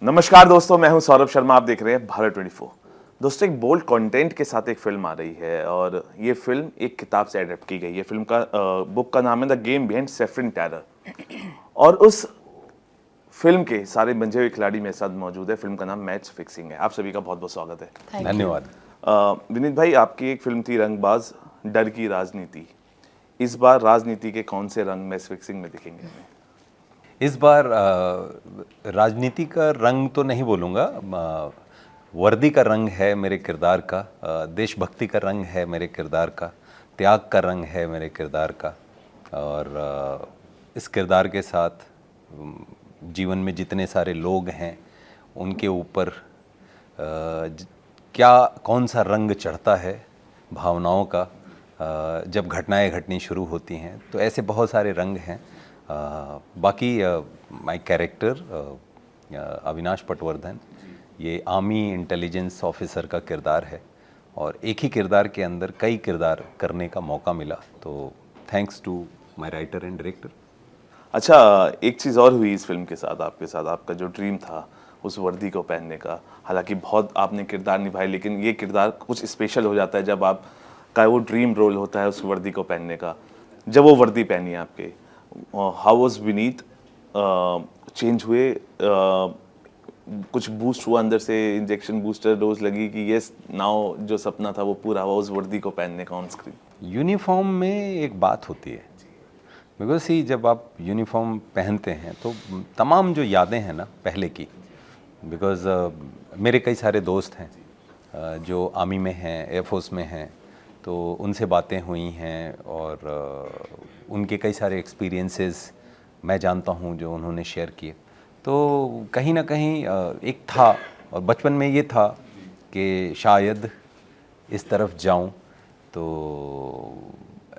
नमस्कार दोस्तों, मैं हूं सौरभ शर्मा। आप देख रहे हैं भारत 24। दोस्तों, एक बोल्ड कंटेंट के साथ एक फिल्म आ रही है और ये फिल्म एक किताब से एडेप्ट की गई है। फिल्म का बुक का नाम है the game behind saffron terror और उस फिल्म के सारे बंजे हुए खिलाड़ी मेरे साथ मौजूद है। फिल्म का नाम मैच फिक्सिंग है। आप सभी का बहुत बहुत स्वागत है। धन्यवाद। विनीत भाई, आपकी एक फिल्म थी रंगबाज, डर की राजनीति। इस बार राजनीति के कौन से रंग मैच फिक्सिंग में दिखेंगे हमें? इस बार राजनीति का रंग तो नहीं बोलूँगा, वर्दी का रंग है मेरे किरदार का, देशभक्ति का रंग है मेरे किरदार का, त्याग का रंग है मेरे किरदार का। और इस किरदार के साथ जीवन में जितने सारे लोग हैं उनके ऊपर क्या कौन सा रंग चढ़ता है भावनाओं का जब घटनाएं घटनी शुरू होती हैं। तो ऐसे बहुत सारे रंग हैं। बाकी माय कैरेक्टर अविनाश पटवर्धन ये आर्मी इंटेलिजेंस ऑफिसर का किरदार है और एक ही किरदार के अंदर कई किरदार करने का मौका मिला, तो thanks to my writer and director. अच्छा, एक चीज़ और हुई इस फिल्म के साथ, आपके साथ आपका जो ड्रीम था उस वर्दी को पहनने का। हालांकि बहुत आपने किरदार निभाए, लेकिन ये किरदार कुछ स्पेशल हो जाता है जब आप का वो ड्रीम रोल होता है उस वर्दी को पहनने का। जब वो वर्दी पहनी आपके, हाउ वाज विनीत? चेंज हुए? कुछ बूस्ट हुआ अंदर से? इंजेक्शन बूस्टर डोज लगी कि यस नाउ जो सपना था वो पूरा हुआ उस वर्दी को पहनने का ऑन स्क्रीन? यूनिफॉर्म में एक बात होती है, बिकॉज सी जब आप यूनिफॉर्म पहनते हैं तो तमाम जो यादें हैं ना पहले की, बिकॉज मेरे कई सारे दोस्त हैं जो आर्मी में हैं, एयरफोर्स में हैं, तो उनसे बातें हुई हैं और उनके कई सारे एक्सपीरियंसेस मैं जानता हूँ जो उन्होंने शेयर किए। तो कहीं ना कहीं एक था, और बचपन में ये था कि शायद इस तरफ जाऊँ, तो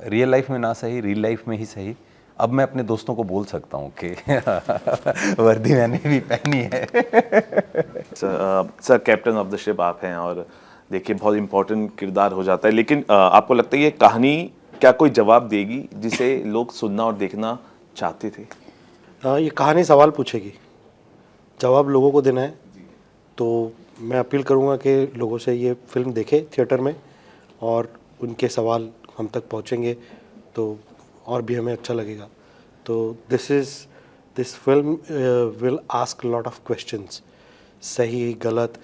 रियल लाइफ में ना सही, रियल लाइफ में ही सही, अब मैं अपने दोस्तों को बोल सकता हूँ कि वर्दी मैंने भी पहनी है। Sir, captain of the ship आप हैं और देखिए बहुत इंपॉर्टेंट किरदार हो जाता है, लेकिन आपको लगता है ये कहानी क्या कोई जवाब देगी जिसे लोग सुनना और देखना चाहते थे? ये कहानी सवाल पूछेगी, जवाब लोगों को देना है। तो मैं अपील करूँगा कि लोगों से ये फिल्म देखें थिएटर में और उनके सवाल हम तक पहुँचेंगे तो और भी हमें अच्छा लगेगा। तो this film will ask lot of questions, सही गलत,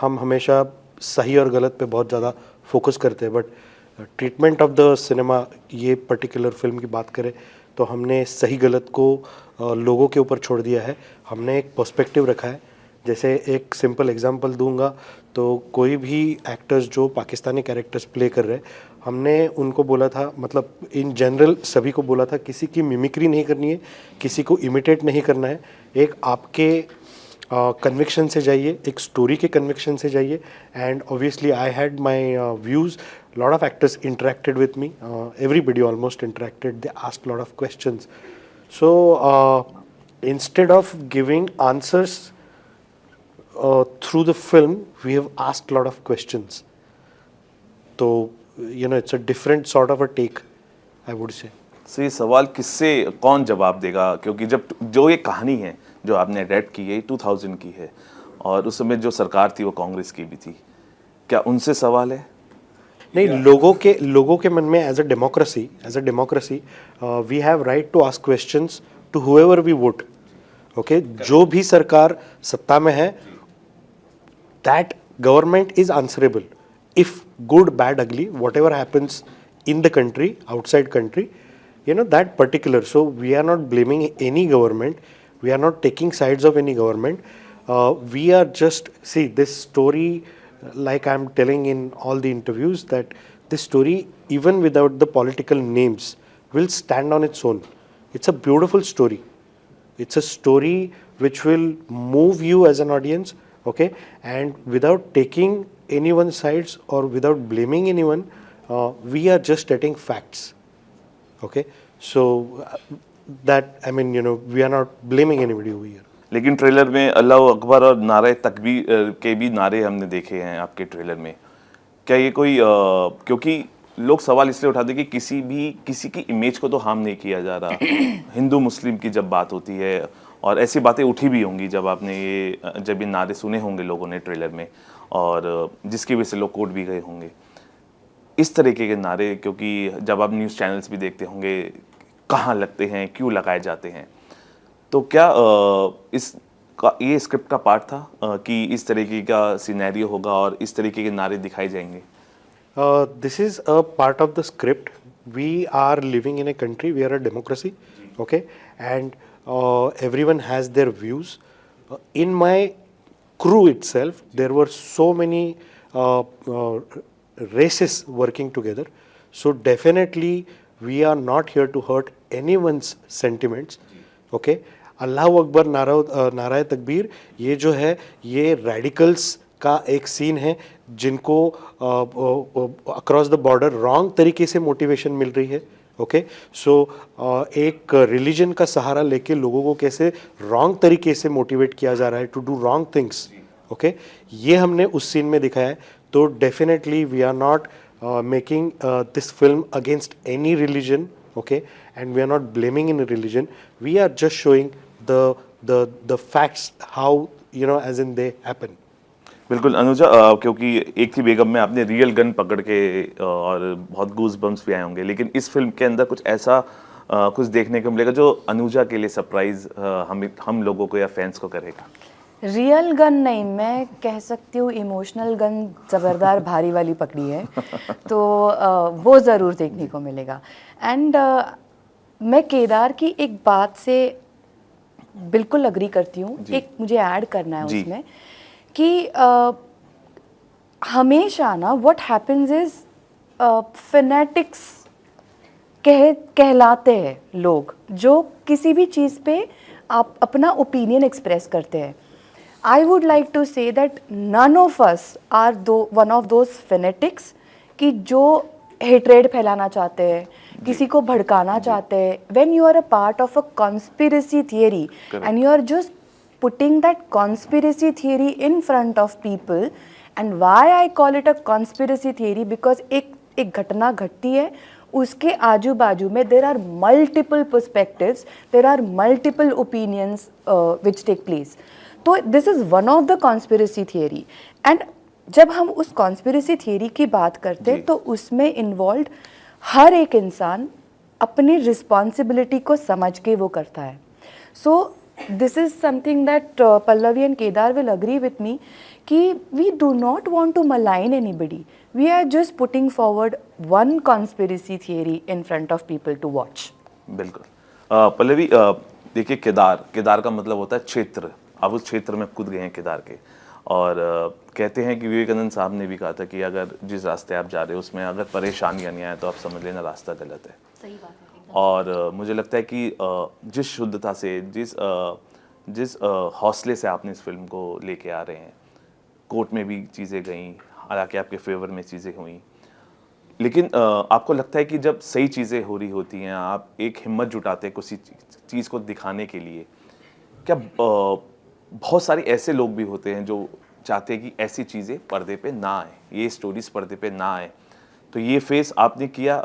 हम हमेशा सही और गलत पे बहुत ज़्यादा फोकस करते हैं, but treatment of the cinema, ये पर्टिकुलर फिल्म की बात करें तो हमने सही गलत को लोगों के ऊपर छोड़ दिया है। हमने एक पर्सपेक्टिव रखा है। जैसे एक सिंपल एग्जांपल दूंगा तो कोई भी एक्टर्स जो पाकिस्तानी कैरेक्टर्स प्ले कर रहे हैं, हमने उनको बोला था, मतलब इन जनरल सभी को बोला था, किसी की मिमिक्री नहीं करनी है, किसी को इमिटेट नहीं करना है। एक आपके कन्विक्शन से जाइए, एक स्टोरी के कन्विक्शन से जाइए। And obviously I had my views, lot of actors interacted with me, everybody almost interacted, they asked lot of questions. So instead of giving answers through the film, we have asked lot of questions. So it's a different sort of a take, I would say. So ये सवाल किससे कौन जवाब देगा? क्योंकि जब जो ये कहानी है जो आपने अडेप्ट की है 2000 की है और उस समय जो सरकार थी वो कांग्रेस की भी थी, क्या उनसे सवाल है? नहीं, लोगों के मन में as a democracy we have right to ask questions to whoever we vote. Okay, जो भी सरकार सत्ता में है, that government is answerable if good bad ugly whatever happens in the country, outside country, that particular. So we are not blaming any government, we are not taking sides of any government, we are just see this story, like I'm telling in all the interviews, that this story, even without the political names, will stand on its own. It's a beautiful story. It's a story which will move you as an audience, okay? And without taking anyone's sides or without blaming anyone, we are just stating facts, okay? So that, I mean, we are not blaming anybody over here. लेकिन trailer में अल्लाह अकबर और नारे तकबीर के भी नारे हमने देखे हैं आपके ट्रेलर में। क्या ये कोई क्योंकि लोग सवाल इसलिए उठाते कि किसी की इमेज को तो हार्म नहीं किया जा रहा। हिंदू मुस्लिम की जब बात होती है और ऐसी बातें उठी भी होंगी जब आपने जब ये नारे सुने होंगे लोगों ने ट्रेलर में, और जिसकी वजह से लोग कोर्ट भी गए होंगे इस तरीके के नारे, क्योंकि जब आप न्यूज़ चैनल्स भी देखते होंगे कहाँ लगते हैं, क्यों लगाए जाते हैं, तो क्या इस का ये स्क्रिप्ट का पार्ट था कि इस तरीके का सिनेरियो होगा और इस तरीके के नारे दिखाए जाएंगे? This is a part of the script. We are living in a country, we are a democracy, okay, and everyone has their views. In my crew itself, there were so many races working together. So definitely, we are not here to hurt anyone's sentiments, okay. अल्लाह अकबर नाराय तकबीर ये जो है ये radicals का एक scene है जिनको across the border wrong तरीके से मोटिवेशन मिल रही है, ओके. सो एक रिलीजन का सहारा लेके लोगों को कैसे रॉन्ग तरीके से मोटिवेट किया जा रहा है to do wrong things, okay, ये हमने उस सीन में दिखाया है. तो definitely we are not making this film against any religion, okay, and we are not blaming any religion. We are just showing the facts how, you know, as in they happen. बिल्कुल अनुजा, क्योंकि एक थी बेगम में आपने real gun पकड़ के और बहुत गूज बम्स भी आए होंगे, लेकिन इस फिल्म के अंदर कुछ ऐसा कुछ देखने को मिलेगा जो अनुजा के लिए सरप्राइज हम लोगों को या फैंस को करेगा? रियल गन नहीं, मैं कह सकती हूँ इमोशनल गन ज़बरदार भारी वाली पकड़ी है तो वो ज़रूर देखने को मिलेगा. एंड मैं केदार की एक बात से बिल्कुल अग्री करती हूँ. एक मुझे ऐड करना है उसमें कि हमेशा ना व्हाट हैपेंस इज फैनेटिक्स कहलाते हैं लोग जो किसी भी चीज़ पे आप अपना ओपिनियन एक्सप्रेस करते हैं. I would like to say that none of us are one of those fanatics कि जो hatred फैलाना चाहते हैं, किसी को भड़काना चाहते हैं. When you are a part of a conspiracy theory and you are just putting that conspiracy theory in front of people, and why I call it a conspiracy theory because एक घटना घटती है, उसके आजू बाजू में there are multiple perspectives, there are multiple opinions which take place. तो this is one of the conspiracy theory. And जब हम उस कॉन्स्पिरेसी थियरी की बात करते हैं तो उसमें इन्वॉल्व हर एक इंसान अपनी रिस्पॉन्सिबिलिटी को समझ के वो करता है. So this is something that Pallavi and Kedar will agree with me कि we do not want to malign anybody. We are just putting forward one conspiracy theory in front of people to watch. बिल्कुल. पल्लवी, देखिए केदार का मतलब होता है क्षेत्र. आप उस क्षेत्र में कूद गए हैं केदार के, और कहते हैं कि विवेकानंद साहब ने भी कहा था कि अगर जिस रास्ते आप जा रहे हो उसमें अगर परेशानियां नहीं आए तो आप समझ लेना रास्ता गलत है. सही बात है. और मुझे लगता है कि जिस शुद्धता से जिस हौसले से आपने इस फिल्म को लेके आ रहे हैं, कोर्ट में भी चीज़ें गई, हालांकि आपके फेवर में चीज़ें हुई, लेकिन आपको लगता है कि जब सही चीज़ें हो रही होती हैं आप एक हिम्मत जुटाते हैं किसी चीज़ को दिखाने के लिए. क्या बहुत सारे ऐसे लोग भी होते हैं जो चाहते हैं कि ऐसी चीज़ें पर्दे पे ना आए, ये स्टोरीज पर्दे पे ना आए, तो ये फेस आपने किया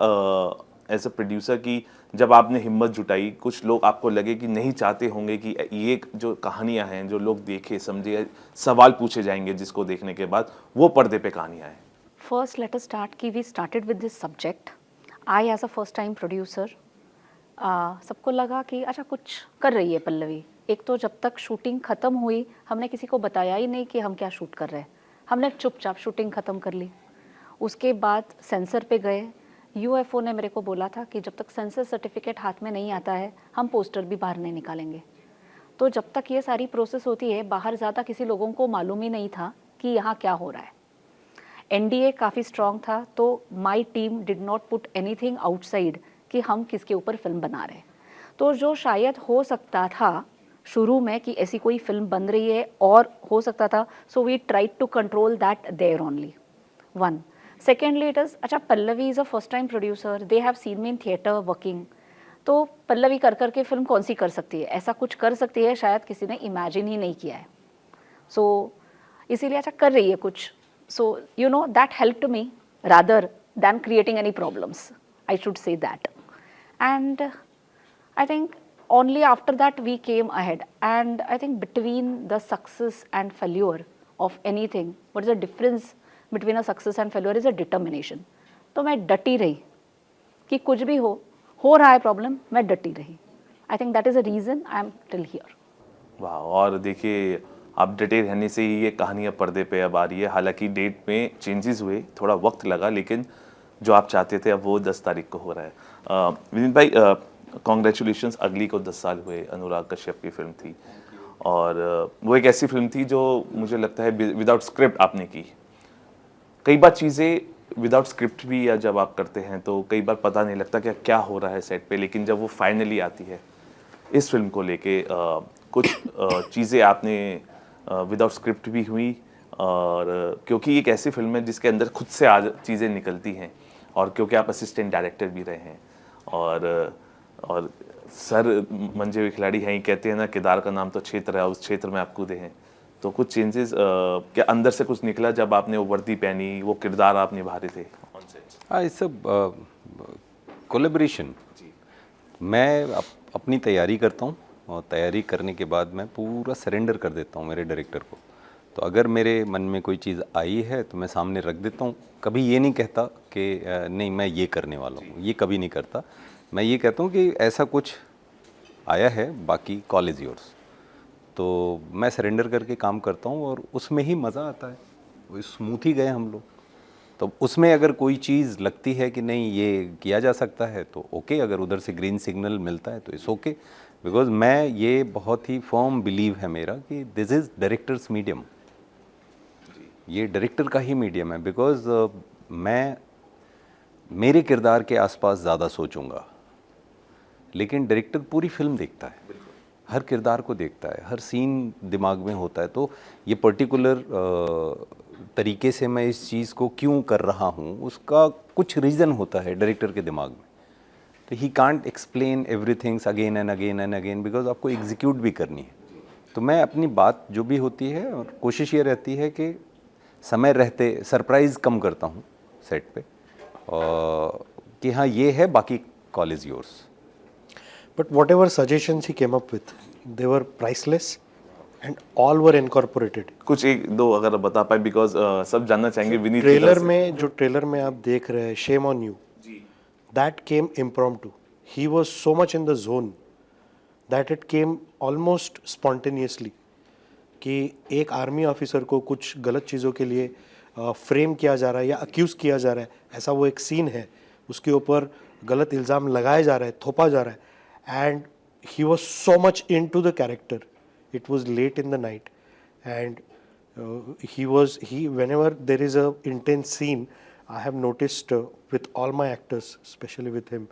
एज अ प्रोड्यूसर की जब आपने हिम्मत जुटाई? कुछ लोग आपको लगे कि नहीं चाहते होंगे कि ये जो कहानियाँ हैं जो लोग देखे समझे, सवाल पूछे जाएंगे जिसको देखने के बाद, वो पर्दे पे कहानियाँ हैं? First, let us start कि we started with this subject. I as a first time producer, सबको लगा कि अच्छा कुछ कर रही है पल्लवी. एक तो जब तक शूटिंग ख़त्म हुई हमने किसी को बताया ही नहीं कि हम क्या शूट कर रहे हैं. हमने चुपचाप शूटिंग ख़त्म कर ली. उसके बाद सेंसर पे गए. UFO ने मेरे को बोला था कि जब तक सेंसर सर्टिफिकेट हाथ में नहीं आता है हम पोस्टर भी बाहर नहीं निकालेंगे. तो जब तक ये सारी प्रोसेस होती है बाहर ज़्यादा किसी लोगों को मालूम ही नहीं था कि यहाँ क्या हो रहा है. NDA काफ़ी स्ट्रॉन्ग था तो my team did not put anything outside कि हम किसके ऊपर फिल्म बना रहे हैं. तो जो शायद हो सकता था शुरू में कि ऐसी कोई फिल्म बन रही है और हो सकता था, so we tried to control that there only. One. Secondly it is अच्छा Pallavi is a first time producer, they have seen me in theatre working. तो पल्लवी कर करके फिल्म कौन सी कर सकती है, ऐसा कुछ कर सकती है शायद किसी ने इमेजिन ही नहीं किया है. सो इसीलिए अच्छा कर रही है कुछ. So you know that helped me rather than creating any problems, I should say that. And I think only after that we came ahead. And I think between the success and failure of anything, what is the difference between a success and failure is a determination. तो मैं डटी रही कि कुछ भी हो रहा है प्रॉब्लम, मैं डटी रही. I think that is a reason I am till here. वाह, और देखिए आप डटे रहने से ही ये कहानी अब पर्दे पे अब आ रही है. हालांकि डेट में चेंजेस हुए, थोड़ा वक्त लगा, लेकिन जो आप चाहते थे अब वो 10 तारीख को हो रहा है. विनीत भाई, कॉन्ग्रेचुलेशंस, अगली को 10 साल हुए. अनुराग कश्यप की फिल्म थी और वो एक ऐसी फिल्म थी जो मुझे लगता है विदाउट स्क्रिप्ट आपने की. कई बार चीज़ें विदाउट स्क्रिप्ट भी या जब आप करते हैं तो कई बार पता नहीं लगता कि क्या हो रहा है सेट पे, लेकिन जब वो फाइनली आती है इस फिल्म को लेके कुछ चीज़ें आपने विदाउट स्क्रिप्ट भी हुई, और क्योंकि एक ऐसी फिल्म है जिसके अंदर खुद से आज चीज़ें निकलती हैं, और क्योंकि आप असिस्टेंट डायरेक्टर भी रहे हैं और सर मंजे हुए खिलाड़ी हैं ही, कहते हैं ना केदार का नाम तो क्षेत्र है, उस क्षेत्र में आप कूदे हैं. तो कुछ चेंजेस क्या अंदर से कुछ निकला जब आपने वो वर्दी पहनी, वो किरदार आप निभा रहे थे ऑन सेट? हाँ, ये सब कोलेब्रेशन. मैं अपनी तैयारी करता हूँ और तैयारी करने के बाद मैं पूरा सरेंडर कर देता हूँ मेरे डायरेक्टर को. तो अगर मेरे मन में कोई चीज़ आई है तो मैं सामने रख देता हूँ. कभी ये नहीं कहता कि नहीं मैं ये करने वाला हूँ, ये कभी नहीं करता. मैं ये कहता हूँ कि ऐसा कुछ आया है, बाकी कॉल इज़ योर्स. तो मैं सरेंडर करके काम करता हूँ और उसमें ही मज़ा आता है. वो स्मूथ ही गए हम लोग. तो उसमें अगर कोई चीज़ लगती है कि नहीं ये किया जा सकता है तो ओके, अगर उधर से ग्रीन सिग्नल मिलता है तो इट्स ओके. बिकॉज मैं ये बहुत ही फर्म बिलीव है मेरा कि दिस इज़ डायरेक्टर्स मीडियम. ये डायरेक्टर का ही मीडियम है. बिकॉज मैं मेरे किरदार के आसपास ज़्यादा सोचूंगा, लेकिन डायरेक्टर पूरी फिल्म देखता है, हर किरदार को देखता है, हर सीन दिमाग में होता है. तो ये पर्टिकुलर तरीके से मैं इस चीज़ को क्यों कर रहा हूँ उसका कुछ रीज़न होता है डायरेक्टर के दिमाग में. तो he can't explain everything's again and again and again, because आपको एग्जीक्यूट भी करनी है. तो मैं अपनी बात जो भी होती है, और कोशिश ये रहती है कि समय रहते सरप्राइज़ कम करता हूँ सेट पे, कि हाँ ये है, बाकी call is yours. But whatever suggestions he came up with, they were priceless and all were incorporated. कुछ एक दो अगर बता पाए, बिकॉज सब जानना चाहेंगे विनीत. ट्रेलर में आप देख रहे हैं shame on you, that came impromptu. He was so much in the zone that it came almost spontaneously. कि एक आर्मी ऑफिसर को कुछ गलत चीज़ों के लिए फ्रेम किया जा रहा है या अक्यूज़ किया जा रहा है, ऐसा वो एक सीन है, उसके ऊपर गलत इल्ज़ाम लगाया जा रहा है, थोपा जा रहा है. And he was so much into the character. It was late in the night, and whenever there is a intense scene, I have noticed with all my actors, especially with him,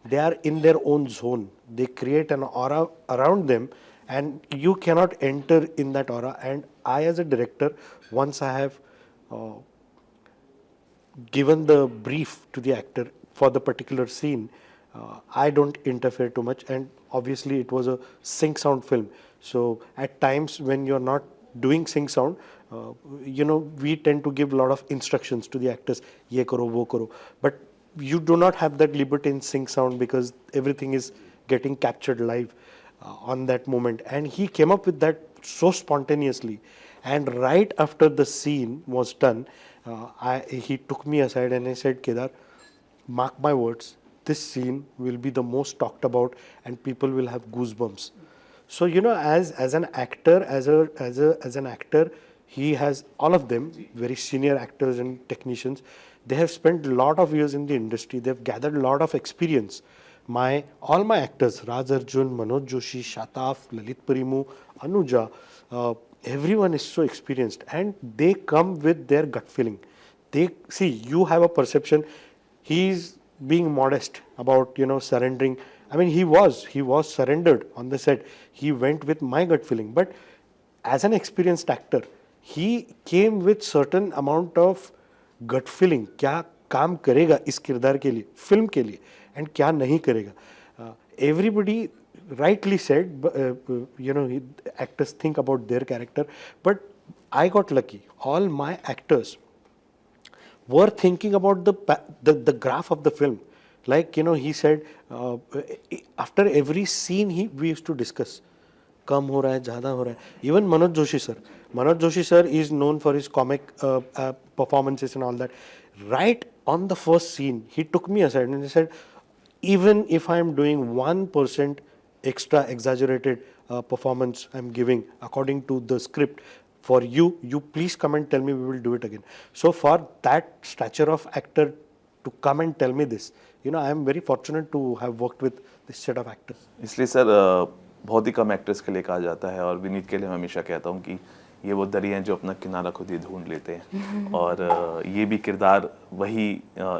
they are in their own zone. They create an aura around them, and you cannot enter in that aura. And I, as a director, once I have given the brief to the actor for the particular scene, I don't interfere too much. And obviously it was a sync sound film, so at times when you're not doing sync sound, we tend to give a lot of instructions to the actors, ye karo wo karo, but you do not have that liberty in sync sound because everything is getting captured live on that moment. And he came up with that so spontaneously, and right after the scene was done, he took me aside and he said, Kedar, mark my words, this scene will be the most talked about and people will have goosebumps. So as an actor, as an actor, he has all of them very senior actors and technicians. They have spent a lot of years in the industry. They've gathered a lot of experience. All my actors, Raj Arjun, Manoj Joshi, Shataf, Lalit Parimu, Anuja, everyone is so experienced, and they come with their gut feeling. They see, you have a perception, he's being modest about surrendering. I mean, he was surrendered on the set. He went with my gut feeling, but as an experienced actor, he came with certain amount of gut feeling. क्या काम करेगा इस किरदार के लिए, film के लिए, and क्या नहीं करेगा. Everybody rightly said, actors think about their character, but I got lucky. All my actors were thinking about the graph of the film. Like, you know, he said, after every scene we used to discuss, कम हो रहा है, ज़्यादा हो रहा है. Even Manoj Joshi sir is known for his comic performances and all that. Right on the first scene, he took me aside and he said, even if I am doing 1% extra exaggerated performance I'm giving according to the script, for you please come and tell me, we will do it again. So for that stature of actor to come and tell me this, you know, I am very fortunate to have worked with this set of actors. इसलिए sir बहुत ही कम actors के लिए कहा जाता है और विनीत के लिए मैं हमेशा कहता हूँ कि ये वो दरिया हैं जो अपना किनारा खुद ही ढूंढ लेते हैं और ये भी किरदार वही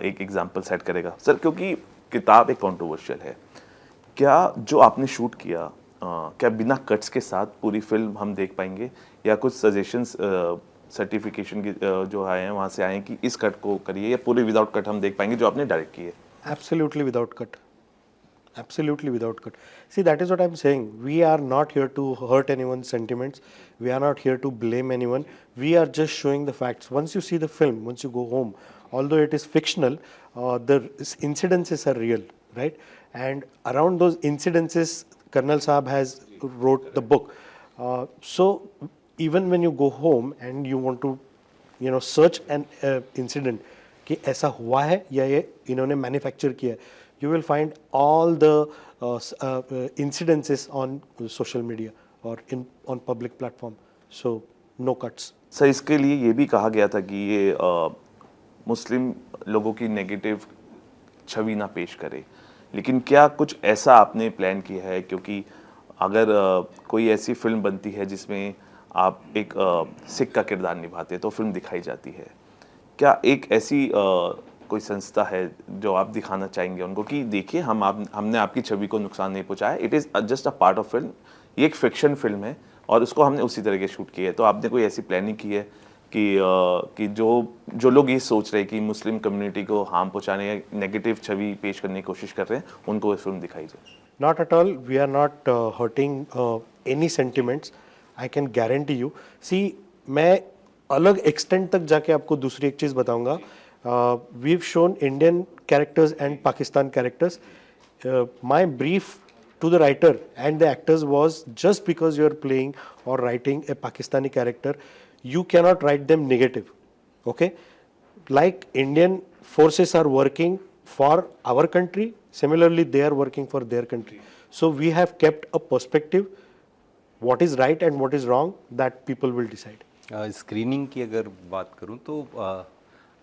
एक एग्जांपल सेट करेगा सर, क्योंकि किताब एक कंट्रोवर्शियल है. क्या जो आपने शूट किया क्या बिना कट्स के साथ पूरी फिल्म हम देख पाएंगे या कुछ सजेशंस सर्टिफिकेशन की जो आए हैं वहाँ से आए हैं कि इस कट को करिए, या पूरे विदाउट कट हम देख पाएंगे जो आपने डायरेक्ट किए? Absolutely without cut. Absolutely without cut. See, that is what I'm saying. We are not here to hurt anyone's sentiments. We are not here to blame anyone. We are just showing the facts. Once you see the film, once you go home, although it is fictional, the incidences are real, right? And around those incidences, Colonel Saab has wrote the book. So even when you go home and you want to, you know, search an incident कि ऐसा हुआ है या ये इन्होंने manufacture किया है, you will find all the incidences on social media or on public platform. So no cuts. Sir इसके लिए ये भी कहा गया था कि ये मुस्लिम लोगों की नेगेटिव छवि ना पेश करे, लेकिन क्या कुछ ऐसा आपने प्लान किया है? क्योंकि अगर कोई ऐसी फिल्म बनती है जिसमें आप एक सिख का किरदार निभाते हैं तो फिल्म दिखाई जाती है, क्या एक ऐसी कोई संस्था है जो आप दिखाना चाहेंगे उनको कि देखिए हमने आपकी छवि को नुकसान नहीं पहुंचाया, it is just a part of film, ये एक फिक्शन फिल्म है और उसको हमने उसी तरह के शूट किया है? तो आपने कोई ऐसी प्लानिंग की है कि जो लोग ये सोच रहे हैं कि मुस्लिम कम्युनिटी को हार्म पहुंचाने या नेगेटिव छवि पेश करने की कोशिश कर रहे हैं, उनको ये फिल्म दिखाई जाए? Not at all. We are not hurting any sentiments. I can guarantee you. See, मैं अलग एक्सटेंट तक जाके आपको दूसरी एक चीज़ बताऊंगा. We've shown Indian characters and Pakistan characters. My brief to the writer and the actors was, just because you are playing or writing a Pakistani character, you cannot write them negative. Okay? Like Indian forces are working for our country, similarly they are working for their country. So we have kept a perspective, what is right and what is wrong, that people will decide. Screening की अगर बात करूं तो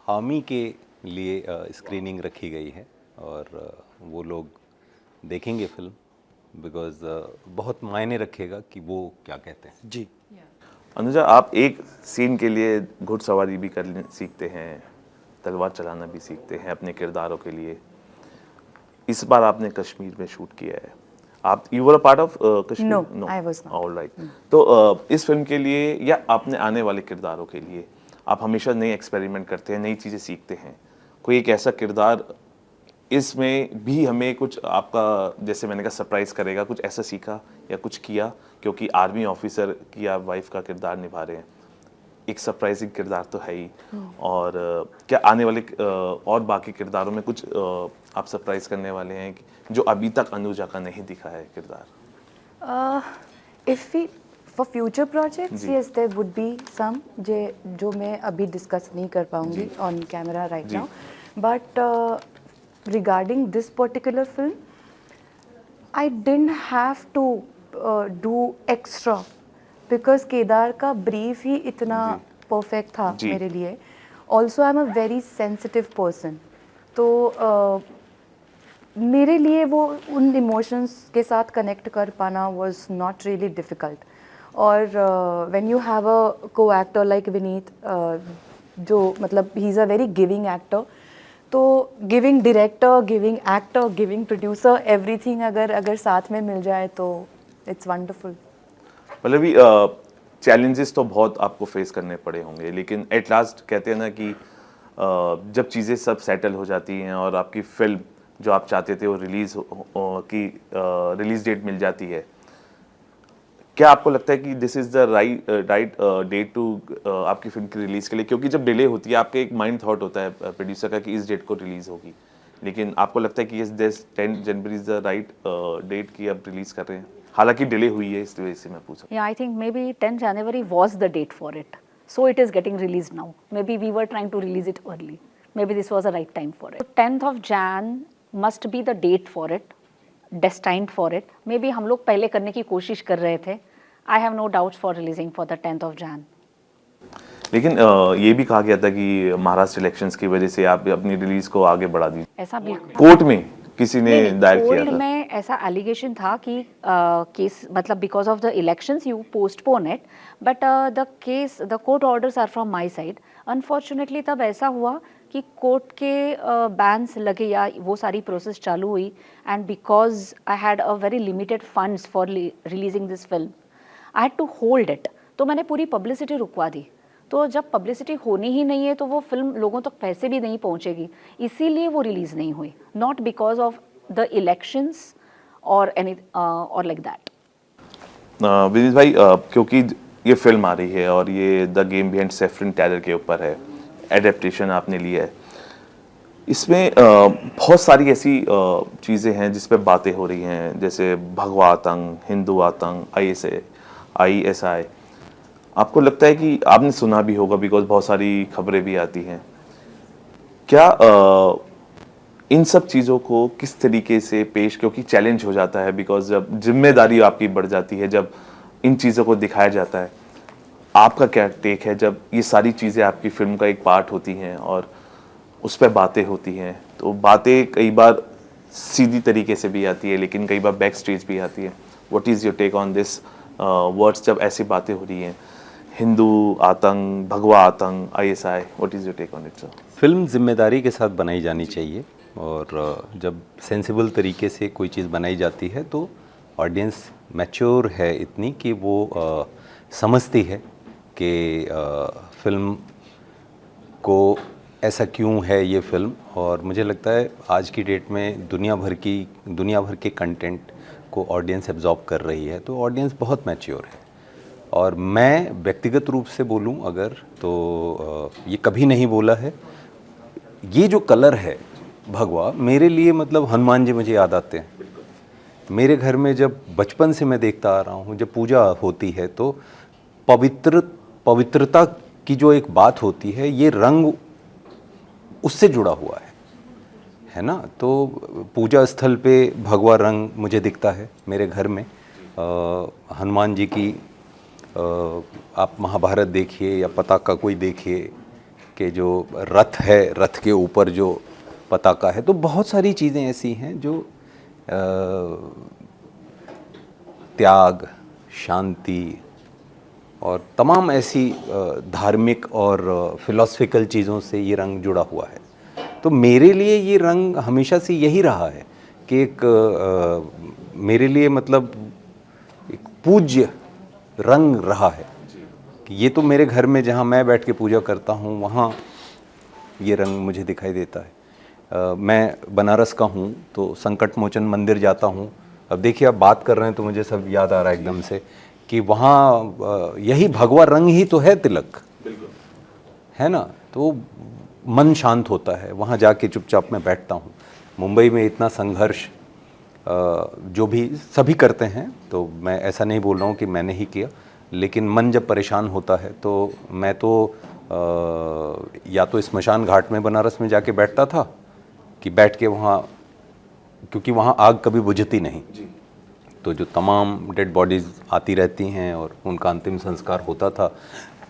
army के लिए screening रखी गई है और वो लोग देखेंगे फिल्म बिकॉज बहुत मायने रखेगा कि वो क्या कहते हैं. जी. अनुजा, आप एक सीन के लिए घुड़सवारी भी सीखते हैं, तलवार चलाना भी सीखते हैं अपने किरदारों के लिए. इस बार आपने कश्मीर में शूट किया है. आप you were a part of Kashmir? No, I was not. Alright. तो इस फिल्म के लिए या अपने आने वाले किरदारों के लिए आप हमेशा नए एक्सपेरिमेंट करते हैं, नई चीज़ें सीखते हैं. कोई एक ऐसा किरदार इसमें भी हमें कुछ आपका, जैसे मैंने कहा, सरप्राइज करेगा, कुछ ऐसा सीखा या कुछ किया? क्योंकि आर्मी ऑफिसर की आप वाइफ का किरदार निभा रहे हैं, एक सरप्राइजिंग किरदार तो है ही. और क्या आने वाले और बाकी किरदारों में कुछ आप सरप्राइज करने वाले हैं जो अभी तक अनुजा का नहीं दिखा है किरदार? If we for future projects, yes, there would be some जो मैं अभी डिस्कस नहीं कर पाऊंगी on camera right now. But regarding this particular film, I didn't have to do extra because Kedar का brief ही इतना perfect था मेरे लिए. Also, I'm a very sensitive person. तो मेरे लिए वो उन इमोशंस के साथ कनेक्ट कर पाना was not really difficult. और when you have a co-actor like Vineet, जो मतलब he is a very giving actor, तो giving director, giving actor, giving producer, everything अगर साथ में मिल जाए तो इट्स वंडरफुल. मतलब भी चैलेंजेस तो बहुत आपको फेस करने पड़े होंगे, लेकिन एट लास्ट कहते हैं ना कि जब चीज़ें सब सेटल हो जाती हैं और आपकी फिल्म जो आप चाहते थे वो रिलीज डेट मिल जाती है, क्या आपको लगता है कि this is the right date to आपकी फिल्म की रिलीज़ के लिए? क्योंकि जब डिले होती है आपका एक माइंड थॉट होता है प्रोड्यूसर का कि इस डेट को रिलीज़ होगी, लेकिन आपको लगता है कि ये 10 January is the right date की अब रिलीज कर रहे हैं, हालांकि डिले हुई है इस वजह से मैं पूछा। Yeah, I think maybe 10 January was the date for it. So it is getting released now. Maybe we were trying to release it early. Maybe this was the right time for it. 10th of Jan must be the date for it, destined for it. Maybe हम लोग पहले करने की कोशिश कर रहे थे. I have no doubts for releasing for the 10th of Jan. लेकिन ये भी कहा गया था कि महाराष्ट्र इलेक्शंस की वजह से आप अपनी रिलीज को आगे बढ़ा दी, ऐसा बिल्कुल कोर्ट में किसी ने दायर किया कोर्ट था। में ऐसा एलिगेशन था कि केस मतलब because of the elections you postpone it, but the case the court orders are from my side. Unfortunately तब ऐसा हुआ कि कोर्ट के बैन्स लगे या वो सारी प्रोसेस चालू हुई, and because I had a very limited funds for releasing this film, I had to hold it. तो मैंने पूरी पब्लिसिटी रुकवा दी। तो जब पब्लिसिटी होनी ही नहीं है तो वो फिल्म लोगों तक पैसे भी नहीं पहुंचेगी, इसीलिए वो रिलीज़ नहीं हुई, not because of the elections और एनी और लाइक दैट। विनीत भाई, क्योंकि ये फिल्म आ रही है और ये the game behind saffron terror के ऊपर है, एडेप्टेशन आपने लिया है, इसमें बहुत सारी ऐसी चीज़ें हैं जिस पे बातें हो रही हैं, जैसे भगवा आतंक, हिंदू आतंक, ISI। आपको लगता है कि आपने सुना भी होगा बिकॉज बहुत सारी खबरें भी आती हैं, क्या इन सब चीज़ों को किस तरीके से पेश, क्योंकि चैलेंज हो जाता है बिकॉज जब जिम्मेदारी आपकी बढ़ जाती है, जब इन चीज़ों को दिखाया जाता है, आपका क्या टेक है जब ये सारी चीज़ें आपकी फिल्म का एक पार्ट होती हैं और उस पर बातें होती हैं, तो बातें कई बार सीधी तरीके से भी आती है लेकिन कई बार बैक स्टेज भी आती है। What is your take on this words जब ऐसी बातें हो रही हैं, हिंदू आतंक, भगवा आतंक, ISI, what is your take on it sir? Film जिम्मेदारी के साथ बनाई जानी चाहिए, और जब सेंसिबल तरीके से कोई चीज़ बनाई जाती है तो ऑडियंस मैच्योर है इतनी कि वो समझती है कि फिल्म को ऐसा क्यों है ये फिल्म। और मुझे लगता है आज की डेट में दुनिया भर के कंटेंट को ऑडियंस एब्जॉर्ब कर रही है, तो ऑडियंस बहुत मैच्योर है। और मैं व्यक्तिगत रूप से बोलूं अगर, तो ये कभी नहीं बोला है, ये जो कलर है भगवा, मेरे लिए मतलब हनुमान जी मुझे याद आते हैं। मेरे घर में जब बचपन से मैं देखता आ रहा हूँ, जब पूजा होती है तो पवित्रता की जो एक बात होती है, ये रंग उससे जुड़ा हुआ है ना। तो पूजा स्थल पे भगवा रंग मुझे दिखता है मेरे घर में। हनुमान जी की आप महाभारत देखिए या पताका कोई देखिए कि जो रथ है, रथ के ऊपर जो पताका है, तो बहुत सारी चीज़ें ऐसी हैं जो त्याग, शांति और तमाम ऐसी धार्मिक और फिलॉसफिकल चीज़ों से ये रंग जुड़ा हुआ है। तो मेरे लिए ये रंग हमेशा से यही रहा है कि एक मेरे लिए मतलब एक पूज्य रंग रहा है कि ये तो मेरे घर में जहाँ मैं बैठ के पूजा करता हूँ वहाँ ये रंग मुझे दिखाई देता है। मैं बनारस का हूँ तो संकट मोचन मंदिर जाता हूँ। अब देखिए आप बात कर रहे हैं तो मुझे सब याद आ रहा है एकदम से कि वहाँ यही भगवा रंग ही तो है, तिलक है ना। तो मन शांत होता है, वहाँ जाके चुपचाप मैं बैठता हूँ। मुंबई में इतना संघर्ष जो भी सभी करते हैं, तो मैं ऐसा नहीं बोल रहा हूँ कि मैंने ही किया, लेकिन मन जब परेशान होता है तो मैं तो या तो स्मशान घाट में बनारस में जाके बैठता था कि बैठ के वहाँ, क्योंकि वहाँ आग कभी बुझती नहीं, तो जो तमाम डेड बॉडीज़ आती रहती हैं और उनका अंतिम संस्कार होता था।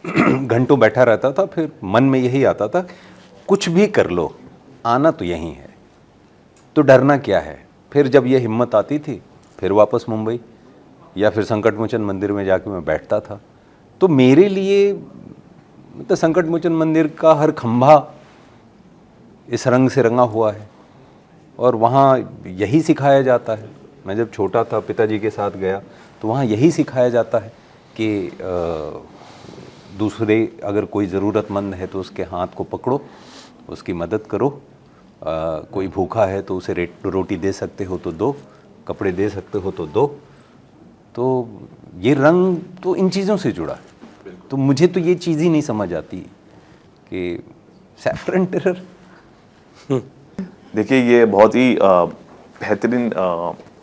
घंटों बैठा रहता था, फिर मन में यही आता था कुछ भी कर लो, आना तो यहीं है, तो डरना क्या है। फिर जब ये हिम्मत आती थी फिर वापस मुंबई या फिर संकट मोचन मंदिर में जाके मैं बैठता था। तो मेरे लिए मतलब संकट मोचन मंदिर का हर खंभा इस रंग से रंगा हुआ है और वहाँ यही सिखाया जाता है। मैं जब छोटा था पिताजी के साथ गया तो वहाँ यही सिखाया जाता है कि दूसरे अगर कोई ज़रूरतमंद है तो उसके हाथ को पकड़ो, उसकी मदद करो। कोई भूखा है तो उसे रोटी दे सकते हो तो दो, कपड़े दे सकते हो तो दो। तो ये रंग तो इन चीज़ों से जुड़ा है। तो मुझे तो ये चीज़ ही नहीं समझ आती कि सैफरन टेरर देखिए ये बहुत ही बेहतरीन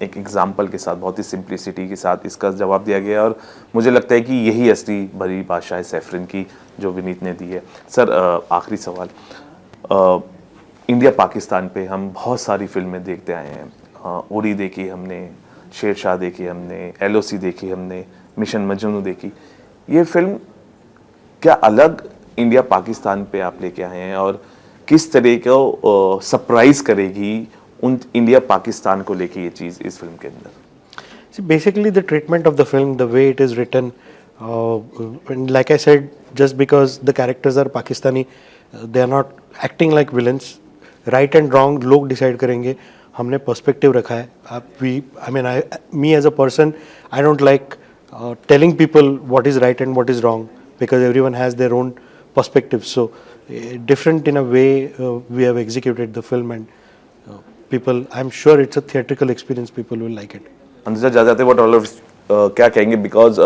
एक एग्जाम्पल के साथ, बहुत ही सिंप्लिसिटी के साथ इसका जवाब दिया गया है और मुझे लगता है कि यही असली भरी भाषा है सैफरन की जो विनीत ने दी है। सर आखिरी सवाल, इंडिया पाकिस्तान पे हम बहुत सारी फिल्में देखते आए हैं। उड़ी देखी हमने, शेरशाह देखी हमने, LOC देखी हमने, मिशन मजनू देखी। ये फिल्म क्या अलग इंडिया पाकिस्तान पे आप लेके आए हैं और किस तरह को सरप्राइज करेगी उन इंडिया पाकिस्तान को लेके ये चीज़ इस फिल्म के अंदर? See, basically, the treatment of the film, the way it is written, and like I said, just because the characters are Pakistani, they are not acting like villains. Right and wrong, लोग decide करेंगे. हमने perspective रखा है. Me as a person, I don't like telling people what is right and what is wrong because everyone has their own perspective. So, different in a way, we have executed the film and people. I'm sure it's a theatrical experience. People will like it. अंदर जा जाते what all क्या कहेंगे, because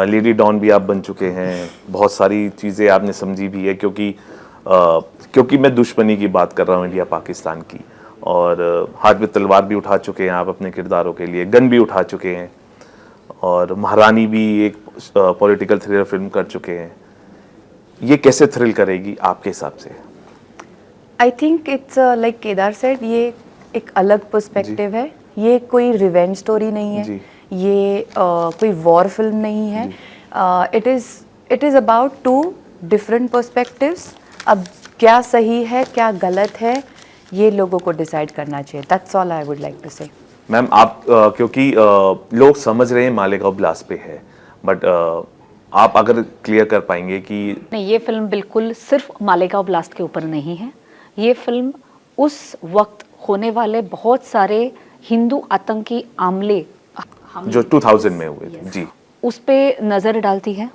lady don भी आप बन चुके हैं, बहुत सारी चीज़ें आपने समझी भी है क्योंकि मैं दुश्मनी की बात कर रहा हूँ इंडिया पाकिस्तान की, और हाथ में तलवार भी उठा चुके हैं आप अपने किरदारों के लिए, गन भी उठा चुके हैं, और महारानी भी एक पॉलिटिकल थ्रिलर फिल्म कर चुके हैं। ये कैसे थ्रिल करेगी आपके हिसाब से? I think it's like Kedar said, ये एक अलग पर्सपेक्टिव है। ये कोई रिवेंज स्टोरी नहीं है, जी। ये कोई वॉर फिल्म नहीं है। It is about two different perspectives. अब क्या सही है क्या गलत है ये लोगों को डिसाइड करना चाहिए। That's all I would like to say. Ma'am आप क्योंकि लोग समझ रहे हैं मालेगांव ब्लास्ट पे है, बट आप अगर क्लियर कर पाएंगे कि नहीं, ये फिल्म बिल्कुल सिर्फ मालेगांव ब्लास्ट के ऊपर नहीं है। ये फिल्म उस वक्त होने वाले बहुत सारे हिंदू आतंकी आमले जो 2000 में हुए थे, जी, उस पे नज़र डालती है।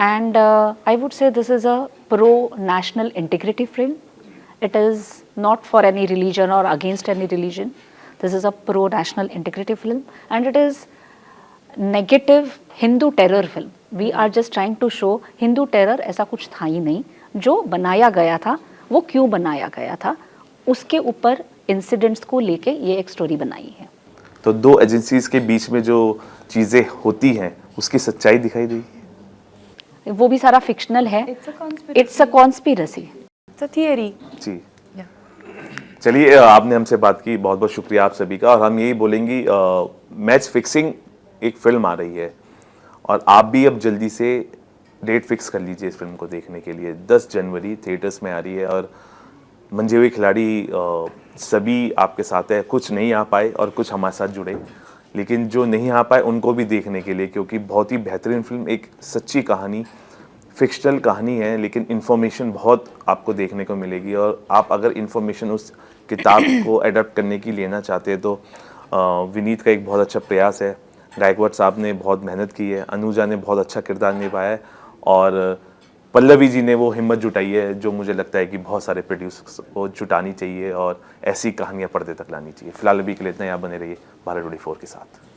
And I would say this is a pro national integrity film. It is not for any religion और against any religion. This is a pro national integrity film and it is negative Hindu terror film. We are just trying to show Hindu terror ऐसा कुछ था ही नहीं। जो बनाया गया था वो क्यों बनाया गया था, उसके ऊपर इंसिडेंट्स को लेके ये एक स्टोरी बनाई है। तो दो एजेंसीज के बीच में जो चीज़ें होती हैं उसकी सच्चाई दिखाई देगी। वो भी सारा फिक्शनल है। It's a conspiracy, it's a theory. जी, चलिए आपने हमसे बात की, बहुत बहुत शुक्रिया आप सभी का। और हम यही बोलेंगे, मैच फिक्सिंग एक फिल्म आ रही है और आप भी अब जल्दी से डेट फिक्स कर लीजिए इस फिल्म को देखने के लिए। 10 जनवरी थिएटर्स में आ रही है और मंजे हुए खिलाड़ी सभी आपके साथ है। कुछ नहीं आ पाए और कुछ हमारे साथ जुड़े, लेकिन जो नहीं आ पाए उनको भी देखने के लिए, क्योंकि बहुत ही बेहतरीन फिल्म, एक सच्ची कहानी, फिक्शनल कहानी है, लेकिन इन्फॉर्मेशन बहुत आपको देखने को मिलेगी। और आप अगर इन्फॉर्मेशन उस किताब को अडॉप्ट करने की लेना चाहते हैं तो विनीत का एक बहुत अच्छा प्रयास है। गायकवाड़ साहब ने बहुत मेहनत की है, अनुजा ने बहुत अच्छा किरदार निभाया है और पल्लवी जी ने वो हिम्मत जुटाई है जो मुझे लगता है कि बहुत सारे प्रोड्यूसर्स को जुटानी चाहिए और ऐसी कहानियाँ पर्दे तक लानी चाहिए। फिलहाल अभी के लिए इतना, यहाँ बने रहिए भारत 24 के साथ।